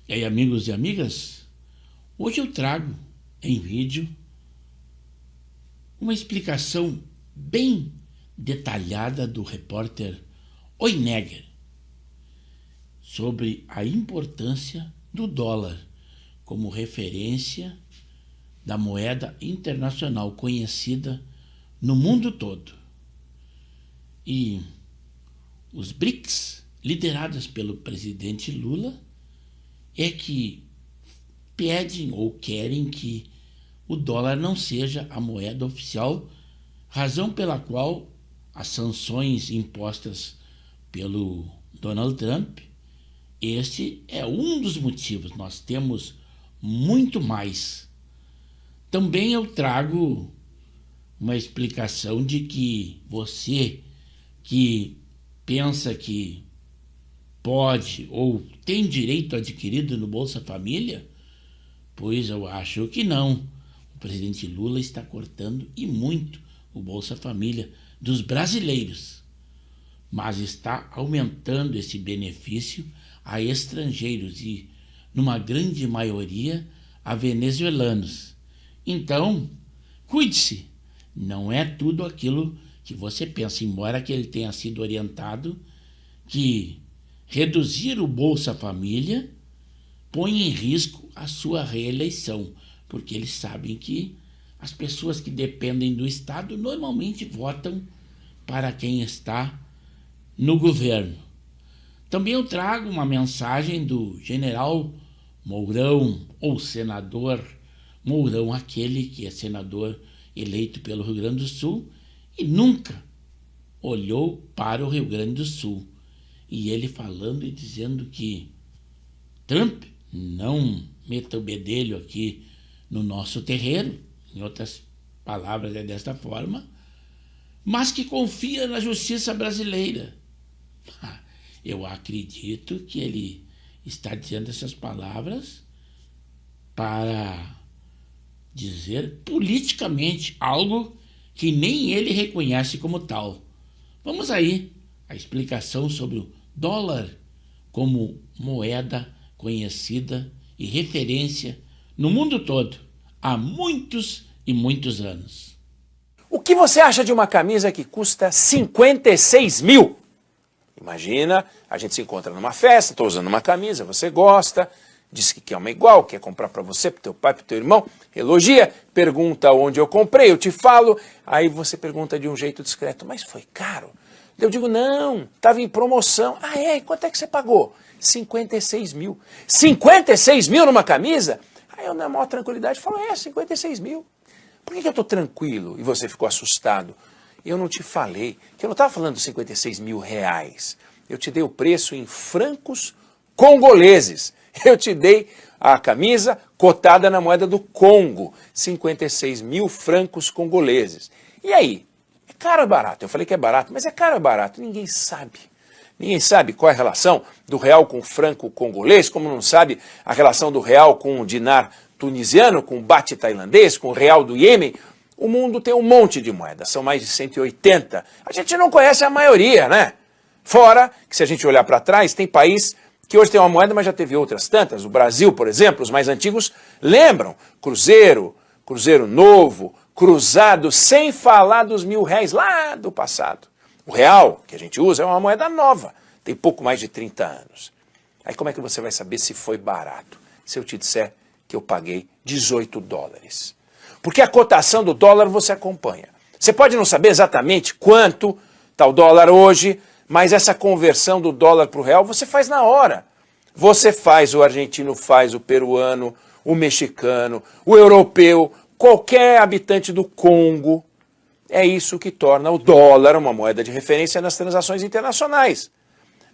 E aí, amigos e amigas, hoje eu trago em vídeo uma explicação bem detalhada do repórter Oinegger sobre a importância do dólar como referência da moeda internacional conhecida no mundo todo. E os BRICS, liderados pelo presidente Lula, é que pedem ou querem que o dólar não seja a moeda oficial, razão pela qual as sanções impostas pelo Donald Trump, este é um dos motivos. Nós temos muito mais. Também eu trago uma explicação de que você que pensa que pode ou tem direito adquirido no Bolsa Família, pois eu acho que não. O presidente Lula está cortando e muito o Bolsa Família dos brasileiros, mas está aumentando esse benefício a estrangeiros e, numa grande maioria, a venezuelanos. Então, cuide-se, não é tudo aquilo que você pensa, embora que ele tenha sido orientado que reduzir o Bolsa Família põe em risco a sua reeleição, porque eles sabem que as pessoas que dependem do Estado normalmente votam para quem está no governo. Também eu trago uma mensagem do general Mourão, ou senador Mourão, aquele que é senador eleito pelo Rio Grande do Sul e nunca olhou para o Rio Grande do Sul. E ele falando e dizendo que Trump não meta o bedelho aqui no nosso terreno, em outras palavras é desta forma, mas que confia na justiça brasileira. Eu acredito que ele está dizendo essas palavras para dizer politicamente algo que nem ele reconhece como tal. Vamos aí a explicação sobre o dólar como moeda conhecida e referência no mundo todo há muitos e muitos anos. O que você acha de uma camisa que custa 56 mil? Imagina, a gente se encontra numa festa, estou usando uma camisa, você gosta, diz que quer uma igual, quer comprar para você, para o teu pai, para o teu irmão, elogia, pergunta onde eu comprei, eu te falo, aí você pergunta de um jeito discreto, mas foi caro? Eu digo, não, estava em promoção. Ah, é? Quanto é que você pagou? 56 mil. 56 mil numa camisa? Aí eu, na maior tranquilidade, falo, 56 mil. Por que eu estou tranquilo e você ficou assustado? Eu não te falei, que eu não estava falando de 56 mil reais. Eu te dei o preço em francos congoleses. Eu te dei a camisa cotada na moeda do Congo, 56 mil francos congoleses. E aí? É caro ou barato? Eu falei que é barato, mas é caro ou barato? Ninguém sabe. Ninguém sabe qual é a relação do real com o franco congolês, como não sabe a relação do real com o dinar tunisiano, com o bate tailandês, com o real do Iêmen. O mundo tem um monte de moedas, são mais de 180. A gente não conhece a maioria, né? Fora que, se a gente olhar para trás, tem país que hoje tem uma moeda, mas já teve outras tantas. O Brasil, por exemplo, os mais antigos lembram. Cruzeiro, Cruzeiro Novo, Cruzado, sem falar dos R$1.000 lá do passado. O real, que a gente usa, é uma moeda nova, tem pouco mais de 30 anos. Aí como é que você vai saber se foi barato? Se eu te disser que eu paguei 18 dólares. Porque a cotação do dólar você acompanha. Você pode não saber exatamente quanto está o dólar hoje, mas essa conversão do dólar para o real você faz na hora. Você faz, o argentino faz, o peruano, o mexicano, o europeu, qualquer habitante do Congo. É isso que torna o dólar uma moeda de referência nas transações internacionais.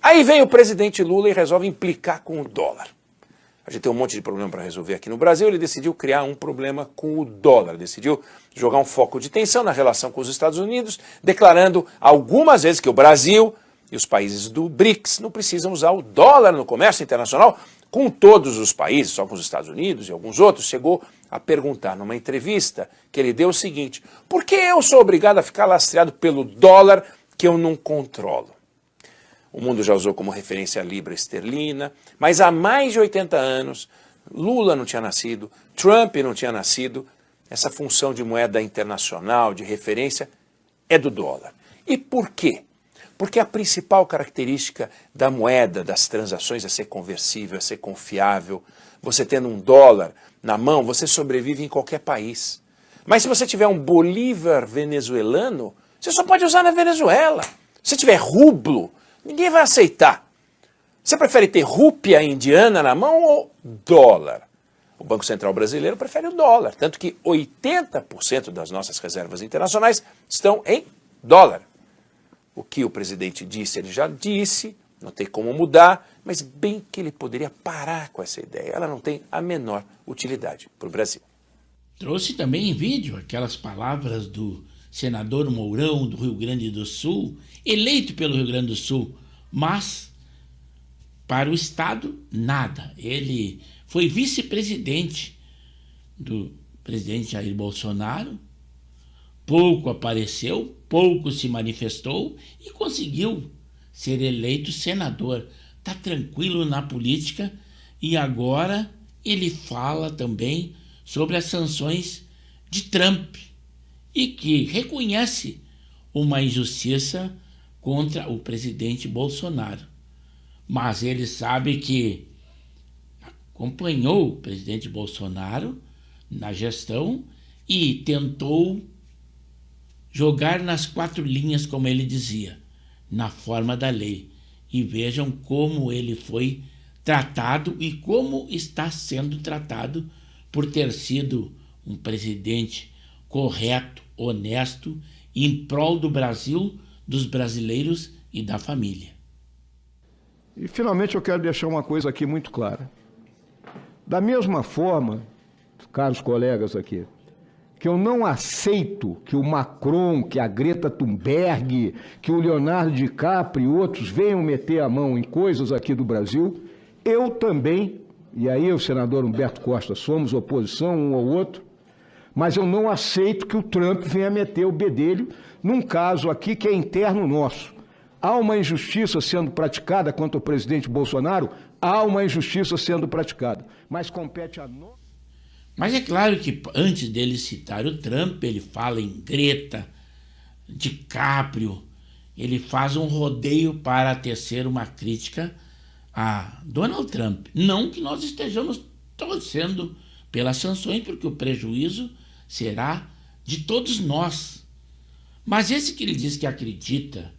Aí vem o presidente Lula e resolve implicar com o dólar. A gente tem um monte de problema para resolver aqui no Brasil, ele decidiu criar um problema com o dólar, decidiu jogar um foco de tensão na relação com os Estados Unidos, declarando algumas vezes que o Brasil e os países do BRICS não precisam usar o dólar no comércio internacional com todos os países, só com os Estados Unidos e alguns outros. Chegou a perguntar numa entrevista que ele deu o seguinte: por que eu sou obrigado a ficar lastreado pelo dólar que eu não controlo? O mundo já usou como referência a libra esterlina, mas há mais de 80 anos, Lula não tinha nascido, Trump não tinha nascido, essa função de moeda internacional, de referência, é do dólar. E por quê? Porque a principal característica da moeda, das transações, é ser conversível, é ser confiável. Você tendo um dólar na mão, você sobrevive em qualquer país. Mas se você tiver um bolívar venezuelano, você só pode usar na Venezuela. Se tiver rublo, ninguém vai aceitar. Você prefere ter rúpia indiana na mão ou dólar? O Banco Central brasileiro prefere o dólar, tanto que 80% das nossas reservas internacionais estão em dólar. O que o presidente disse, ele já disse, não tem como mudar, mas bem que ele poderia parar com essa ideia. Ela não tem a menor utilidade para o Brasil. Trouxe também em vídeo aquelas palavras do senador Mourão, do Rio Grande do Sul, eleito pelo Rio Grande do Sul, mas para o Estado, nada. Ele foi vice-presidente do presidente Jair Bolsonaro, pouco apareceu, pouco se manifestou e conseguiu ser eleito senador. Está tranquilo na política e agora ele fala também sobre as sanções de Trump e que reconhece uma injustiça contra o presidente Bolsonaro. Mas ele sabe que acompanhou o presidente Bolsonaro na gestão e tentou jogar nas 4 linhas, como ele dizia, na forma da lei. E vejam como ele foi tratado e como está sendo tratado por ter sido um presidente correto, honesto, em prol do Brasil, dos brasileiros e da família. E, finalmente, eu quero deixar uma coisa aqui muito clara. Da mesma forma, caros colegas aqui, que eu não aceito que o Macron, que a Greta Thunberg, que o Leonardo DiCaprio e outros venham meter a mão em coisas aqui do Brasil, eu também, e aí o senador Humberto Costa, somos oposição um ao outro, mas eu não aceito que o Trump venha meter o bedelho num caso aqui que é interno nosso. Há uma injustiça sendo praticada contra o presidente Bolsonaro? Há uma injustiça sendo praticada, mas compete a nós. Mas é claro que antes dele citar o Trump, ele fala em Greta, DiCaprio, ele faz um rodeio para tecer uma crítica a Donald Trump. Não que nós estejamos torcendo pelas sanções, porque o prejuízo será de todos nós. Mas esse que ele diz que acredita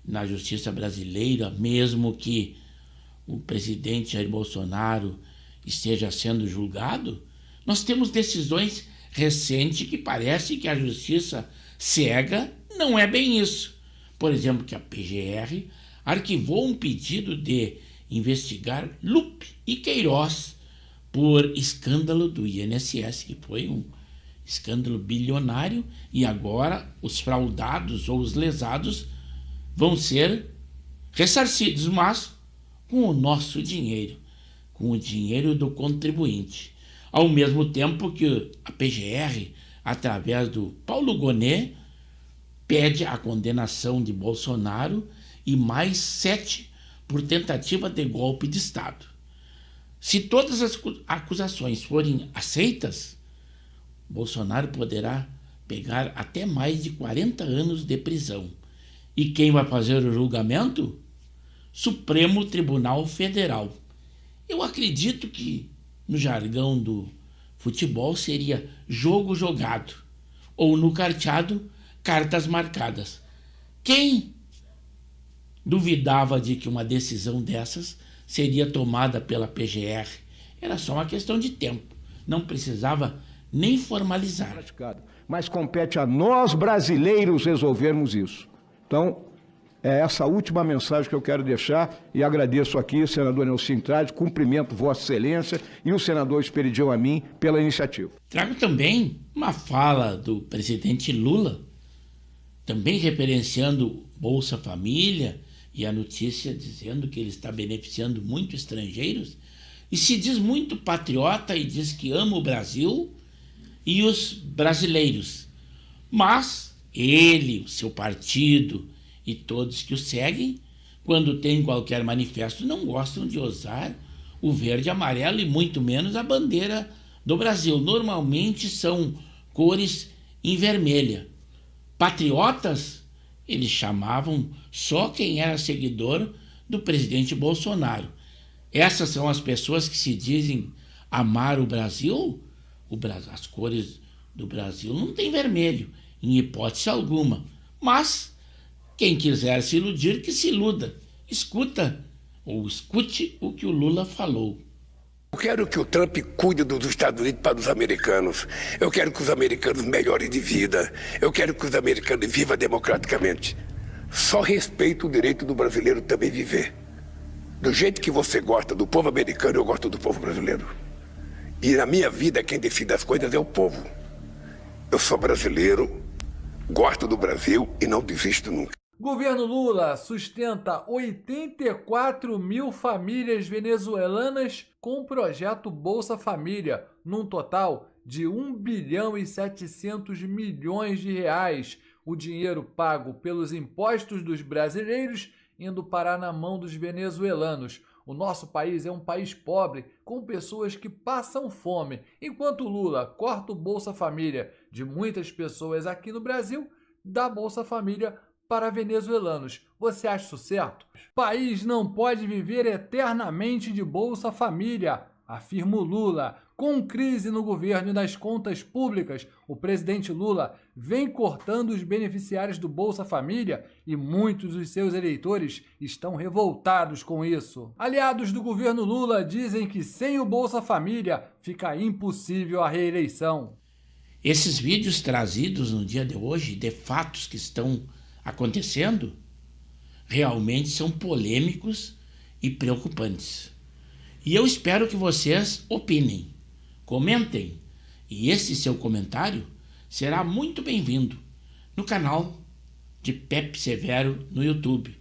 na justiça brasileira, mesmo que o presidente Jair Bolsonaro esteja sendo julgado, nós temos decisões recentes que parece que a justiça cega não é bem isso. Por exemplo, que a PGR arquivou um pedido de investigar Lupe e Queiroz por escândalo do INSS, que foi um escândalo bilionário, e agora os fraudados ou os lesados vão ser ressarcidos, mas com o nosso dinheiro, com o dinheiro do contribuinte. Ao mesmo tempo que a PGR, através do Paulo Gonet, pede a condenação de Bolsonaro e mais 7 por tentativa de golpe de Estado. Se todas as acusações forem aceitas, Bolsonaro poderá pegar até mais de 40 anos de prisão. E quem vai fazer o julgamento? Supremo Tribunal Federal. Eu acredito que, no jargão do futebol, seria jogo jogado, ou no carteado, cartas marcadas. Quem duvidava de que uma decisão dessas seria tomada pela PGR? Era só uma questão de tempo, não precisava nem formalizar. Mas compete a nós brasileiros resolvermos isso. Então, é essa última mensagem que eu quero deixar e agradeço aqui, senador Nelson Trade, cumprimento Vossa Excelência e o senador Esperidião Amin pela iniciativa. Trago também uma fala do presidente Lula, também referenciando Bolsa Família e a notícia dizendo que ele está beneficiando muito estrangeiros e se diz muito patriota e diz que ama o Brasil e os brasileiros. Mas ele, o seu partido e todos que o seguem quando tem qualquer manifesto, não gostam de usar o verde e amarelo e muito menos a bandeira do Brasil. Normalmente são cores em vermelha. Patriotas, eles chamavam só quem era seguidor do presidente Bolsonaro. Essas são as pessoas que se dizem amar o Brasil. As cores do Brasil não tem vermelho, em hipótese alguma. Mas quem quiser se iludir, que se iluda. Escuta ou escute o que o Lula falou. Eu quero que o Trump cuide dos Estados Unidos para os americanos. Eu quero que os americanos melhorem de vida. Eu quero que os americanos vivam democraticamente. Só respeito o direito do brasileiro também viver. Do jeito que você gosta do povo americano, eu gosto do povo brasileiro. E na minha vida, quem decide as coisas é o povo. Eu sou brasileiro, gosto do Brasil e não desisto nunca. Governo Lula sustenta 84 mil famílias venezuelanas com o projeto Bolsa Família, num total de 1 bilhão e 700 milhões de reais. O dinheiro pago pelos impostos dos brasileiros indo parar na mão dos venezuelanos. O nosso país é um país pobre, com pessoas que passam fome. Enquanto Lula corta o Bolsa Família de muitas pessoas aqui no Brasil, dá Bolsa Família para venezuelanos. Você acha isso certo? O país não pode viver eternamente de Bolsa Família, afirma o Lula. Com crise no governo e nas contas públicas, o presidente Lula vem cortando os beneficiários do Bolsa Família e muitos dos seus eleitores estão revoltados com isso. Aliados do governo Lula dizem que sem o Bolsa Família fica impossível a reeleição. Esses vídeos trazidos no dia de hoje, de fatos que estão acontecendo, realmente são polêmicos e preocupantes. E eu espero que vocês opinem, comentem, e esse seu comentário será muito bem-vindo no canal de Pepe Severo no YouTube.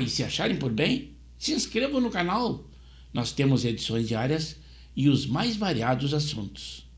E se acharem por bem, se inscrevam no canal. Nós temos edições diárias e os mais variados assuntos.